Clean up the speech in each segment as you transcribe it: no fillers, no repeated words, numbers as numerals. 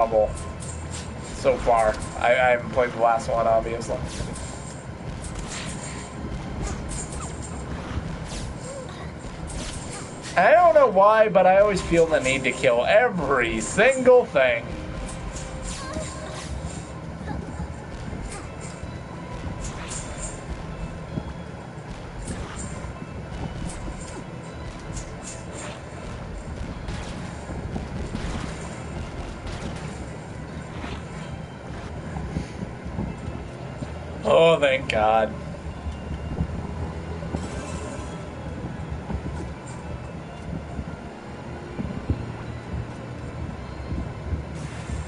level so far. I haven't played the last one, obviously. I don't know why, but I always feel the need to kill every single thing. Oh, thank God.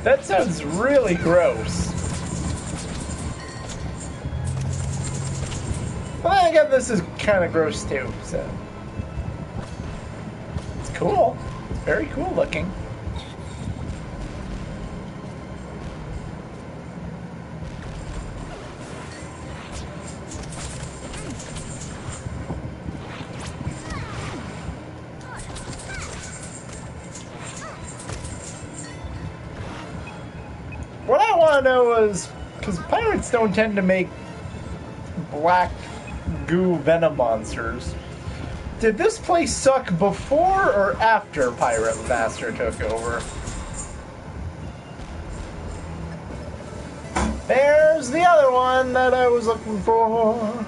That sounds really gross. Well, I guess this is kind of gross too, so. It's cool. It's very cool looking. What I want to know is, because pirates don't tend to make black goo venom monsters, did this place suck before or after Pirate Master took over? There's the other one that I was looking for.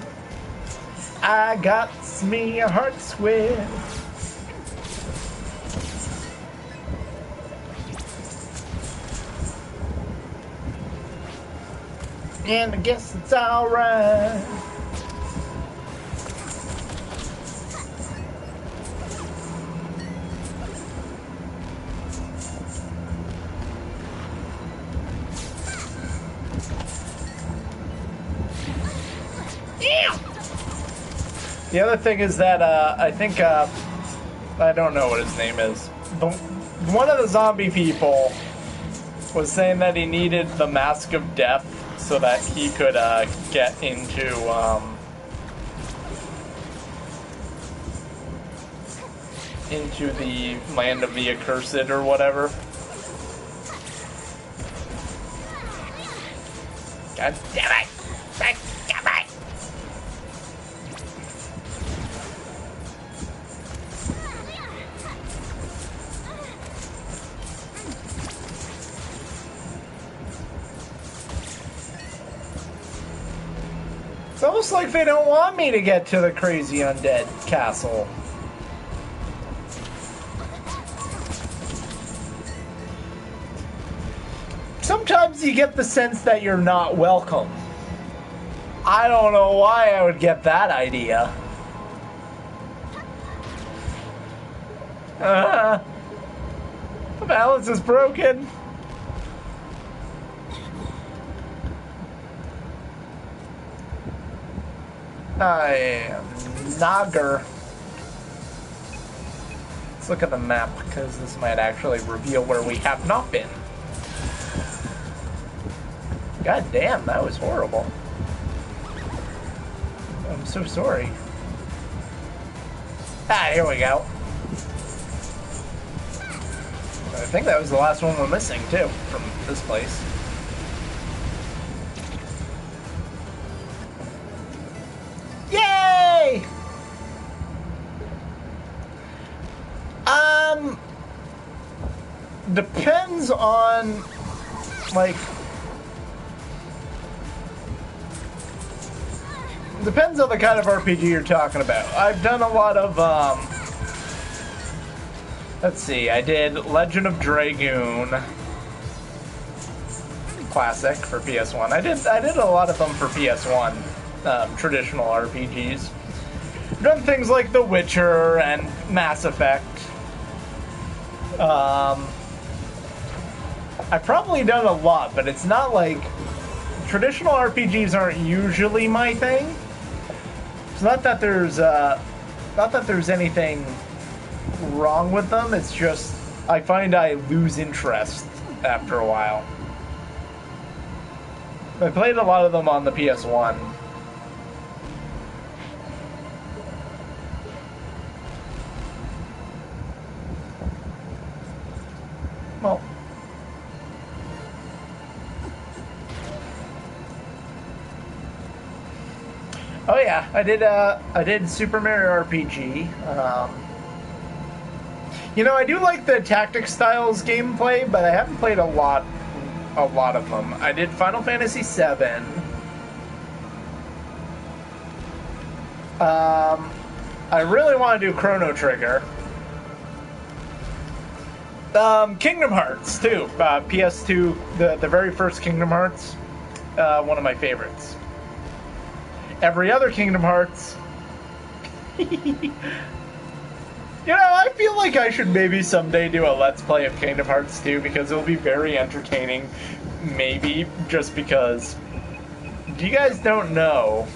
I got me a heart squid. And I guess it's alright. The other thing is that I think I don't know what his name is. One of the zombie people was saying that he needed the Mask of Death so that he could get into the land of the accursed or whatever. God damn it! God damn it! It's almost like they don't want me to get to the crazy undead castle. Sometimes you get the sense that you're not welcome. I don't know why I would get that idea. The balance is broken. I am Nagar. Let's look at the map, because this might actually reveal where we have not been. God damn, that was horrible. I'm so sorry. Ah, here we go. I think that was the last one we're missing, too, from this place. Yay! Depends on, like, depends on the kind of RPG you're talking about. I've done a lot of, let's see, I did Legend of Dragoon Classic for PS1. I did a lot of them for PS1, traditional RPGs. I've done things like The Witcher and Mass Effect. I've probably done a lot, but it's not like, traditional RPGs aren't usually my thing. It's not that there's anything wrong with them. It's just I find I lose interest after a while. I played a lot of them on the PS1. Well, Oh yeah, I did Super Mario RPG. You know, I do like the tactic styles gameplay, but I haven't played a lot of them. I did Final Fantasy VII. I really want to do Chrono Trigger. Kingdom Hearts too. PS2, the very first Kingdom Hearts, one of my favorites. Every other Kingdom Hearts. You know, I feel like I should maybe someday do a Let's Play of Kingdom Hearts 2 because it'll be very entertaining. Maybe just because. You guys don't know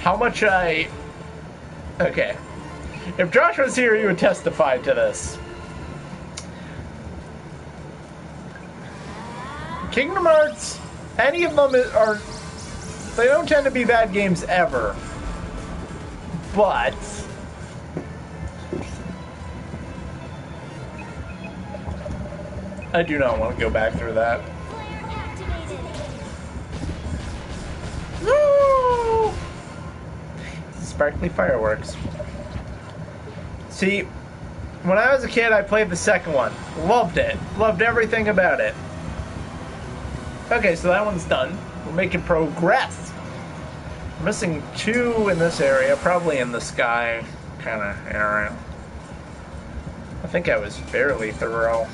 how much I. Okay. If Josh was here, he would testify to this. Kingdom Hearts, any of them are. They don't tend to be bad games ever. But. I do not want to go back through that. Woo! Sparkly fireworks. See, when I was a kid, I played the second one. Loved it. Loved everything about it. Okay, so that one's done. We're making progress. We're missing 2 in this area, probably in the sky kind of area. I think I was fairly thorough.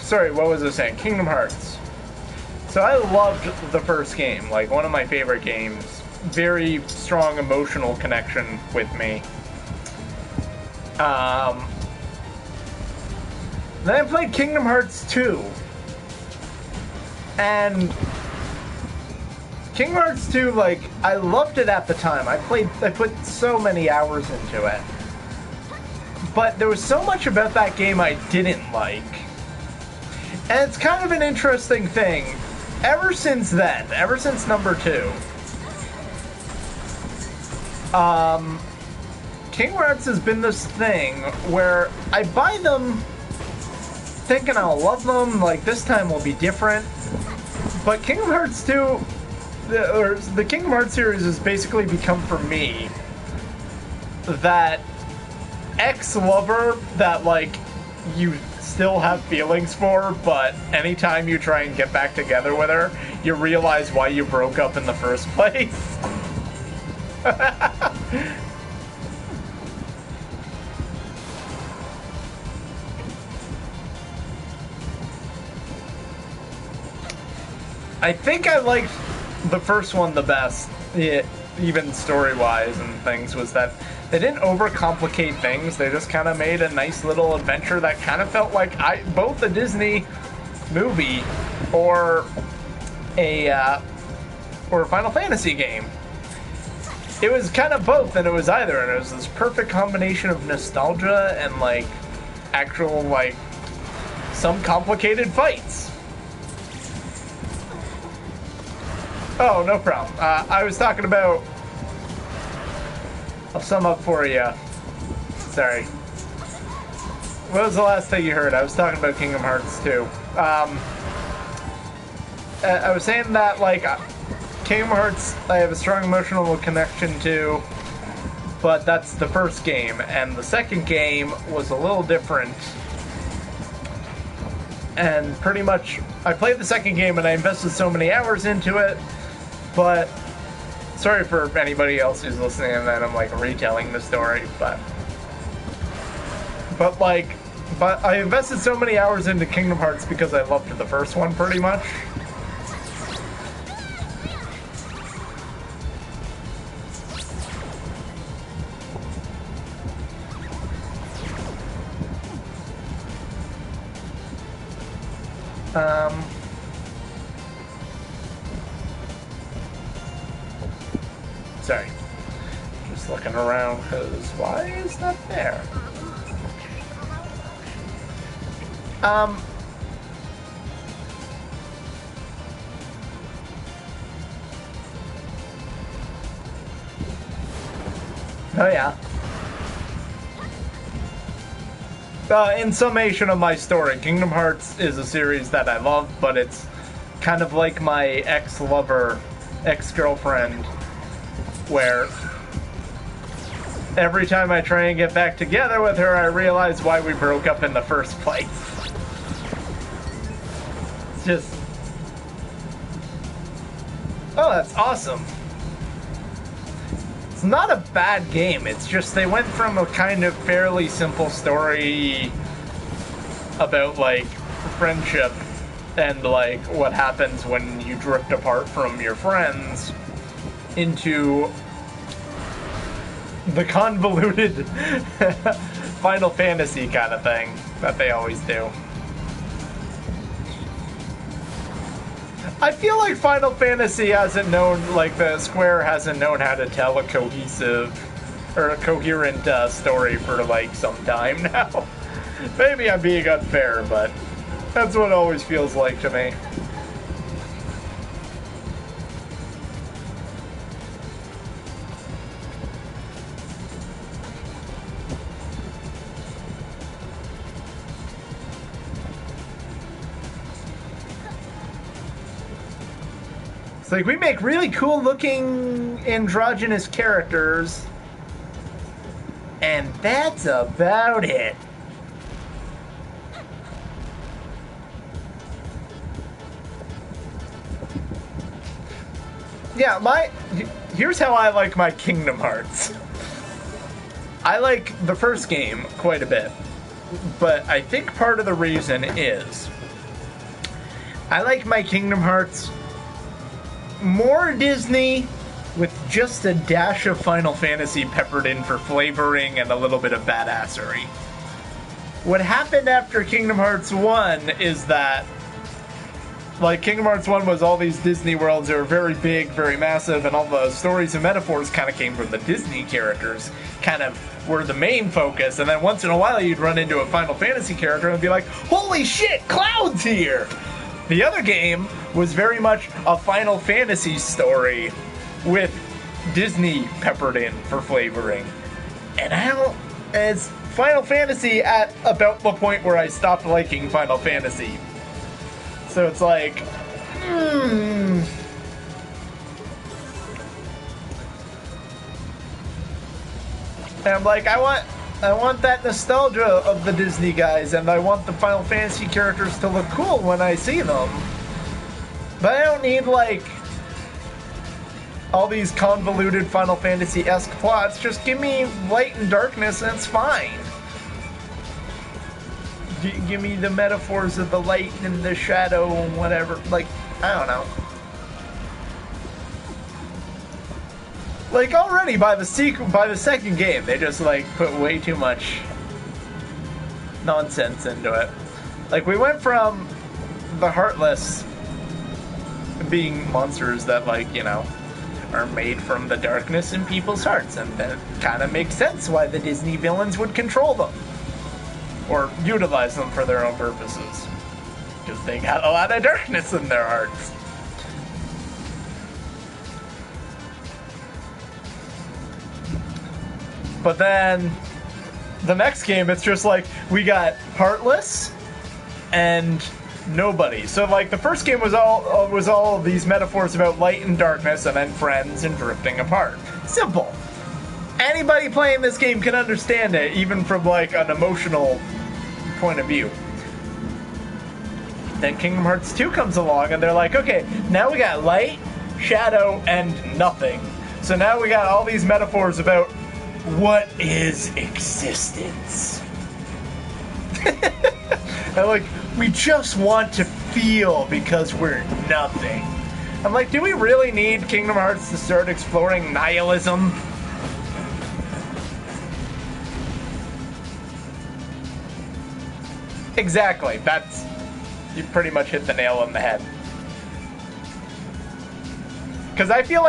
Sorry, what was I saying? Kingdom Hearts. So I loved the first game, like one of my favorite games. Very strong emotional connection with me. Then I played Kingdom Hearts 2. And Kingdom Hearts 2, like, I loved it at the time. I put so many hours into it. But there was so much about that game I didn't like. And it's kind of an interesting thing. Ever since then, ever since number 2, Kingdom Hearts has been this thing where I buy them thinking I'll love them, like this time will be different. But Kingdom Hearts 2, the Kingdom Hearts series has basically become for me that ex-lover that, like, you still have feelings for, but anytime you try and get back together with her, you realize why you broke up in the first place. I think I liked the first one the best, even story-wise and things, was that they didn't overcomplicate things. They just kind of made a nice little adventure that kind of felt like both a Disney movie or a Final Fantasy game. It was kind of both, and it was either, and it was this perfect combination of nostalgia and, like, actual, like, some complicated fights. Oh, no problem. I was talking about... I'll sum up for you. Sorry. What was the last thing you heard? I was talking about Kingdom Hearts 2. I was saying that, like, Kingdom Hearts I have a strong emotional connection to, but that's the first game, and the second game was a little different. And pretty much, I played the second game and I invested so many hours into it, but sorry for anybody else who's listening and that I'm, like, retelling the story, but I invested so many hours into Kingdom Hearts because I loved the first one pretty much. Sorry. Just looking around, because why is that there? Um, oh yeah. In summation of my story, Kingdom Hearts is a series that I love, but it's kind of like my ex-lover, ex-girlfriend, where every time I try and get back together with her, I realize why we broke up in the first place. It's just... Oh, that's awesome. It's not a bad game, it's just they went from a kind of fairly simple story about, like, friendship and, like, what happens when you drift apart from your friends into the convoluted Final Fantasy kind of thing that they always do. I feel like Final Fantasy hasn't known, like, the Square hasn't known how to tell a cohesive or a coherent story for, like, some time now. Maybe I'm being unfair, but that's what it always feels like to me. It's like, we make really cool looking androgynous characters, and that's about it. Yeah, here's how I like my Kingdom Hearts. I like the first game quite a bit, but I think part of the reason is I like my Kingdom Hearts more Disney with just a dash of Final Fantasy peppered in for flavoring and a little bit of badassery. What happened after Kingdom Hearts 1 is that, like, Kingdom Hearts 1 was all these Disney worlds that were very big, very massive, and all the stories and metaphors kind of came from the Disney characters, kind of were the main focus, and then once in a while you'd run into a Final Fantasy character and be like, holy shit, Cloud's here! The other game was very much a Final Fantasy story with Disney peppered in for flavoring. And it's Final Fantasy at about the point where I stopped liking Final Fantasy. So it's like, And I'm like, I want that nostalgia of the Disney guys, and I want the Final Fantasy characters to look cool when I see them. But I don't need, like, all these convoluted Final Fantasy-esque plots. Just give me light and darkness, and it's fine. Give me the metaphors of the light and the shadow and whatever. Like, I don't know. Like, already by the second game, they just, like, put way too much nonsense into it. Like, we went from the Heartless being monsters that, like, you know, are made from the darkness in people's hearts, and that kind of makes sense why the Disney villains would control them. Or utilize them for their own purposes. Because they got a lot of darkness in their hearts. But then, the next game, it's just like, we got Heartless and nobody. So, like, the first game was all these metaphors about light and darkness, and then friends and drifting apart. Simple. Anybody playing this game can understand it, even from, like, an emotional point of view. Then Kingdom Hearts 2 comes along, and they're like, okay, now we got light, shadow, and nothing. So now we got all these metaphors about what is existence. And, like, we just want to feel because we're nothing. I'm like, do we really need Kingdom Hearts to start exploring nihilism? Exactly. You pretty much hit the nail on the head. Because I feel like